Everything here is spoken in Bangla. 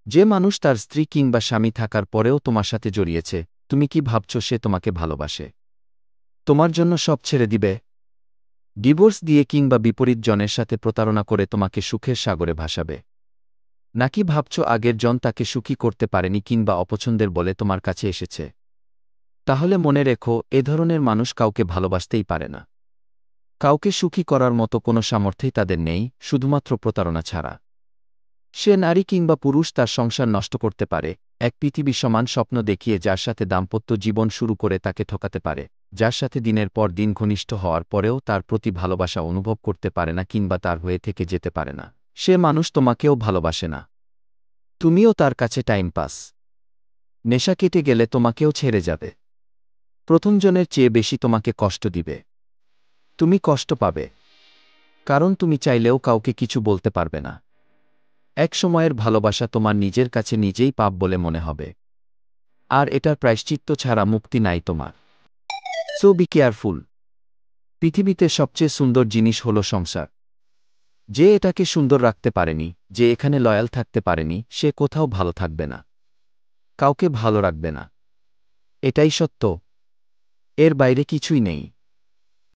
যে মানুষ তার স্ত্রী কিংবা স্বামী থাকার পরেও তোমার সাথে জড়িয়েছে, তুমি কি ভাবছ সে তোমাকে ভালোবাসে? তোমার জন্য সব ছেড়ে দিবে? ডিভোর্স দিয়ে কিংবা বিপরীত জনের সাথে প্রতারণা করে তোমাকে সুখের সাগরে ভাসাবে? নাকি ভাবছ আগের জন তাকে সুখী করতে পারেনি কিংবা অপছন্দের বলে তোমার কাছে এসেছে? তাহলে মনে রেখো, এ ধরনের মানুষ কাউকে ভালোবাসতেই পারে না। কাউকে সুখী করার মতো কোনো সামর্থ্যই তাদের নেই, শুধুমাত্র প্রতারণা ছাড়া। সে নারী কিংবা পুরুষ তার সংসার নষ্ট করতে পারে, এক পৃথিবী সমান স্বপ্ন দেখিয়ে যার সাথে দাম্পত্য জীবন শুরু করে তাকে ঠকাতে পারে, যার সাথে দিনের পর দিন ঘনিষ্ঠ হওয়ার পরেও তার প্রতি ভালোবাসা অনুভব করতে পারে না কিংবা তার হয়ে থেকে যেতে পারে না। সে মানুষ তোমাকেও ভালোবাসে না। তুমিও তার কাছে টাইম পাস। নেশা কেটে গেলে তোমাকেও ছেড়ে যাবে। প্রথমজনের চেয়ে বেশি তোমাকে কষ্ট দিবে। তুমি কষ্ট পাবে, কারণ তুমি চাইলেও কাউকে কিছু বলতে পারবে না। এক সময়ের ভালোবাসা তোমার নিজের কাছে নিজেই পাপ বলে মনে হবে। আর এটার প্রায়শ্চিত্ত ছাড়া মুক্তি নাই তোমার। So be careful. পৃথিবীতে সবচেয়ে সুন্দর জিনিস হল সংসার। যে এটাকে সুন্দর রাখতে পারেনি, যে এখানে লয়াল থাকতে পারেনি, সে কোথাও ভালো থাকবে না, কাউকে ভালো রাখবে না। এটাই সত্য। এর বাইরে কিছুই নেই।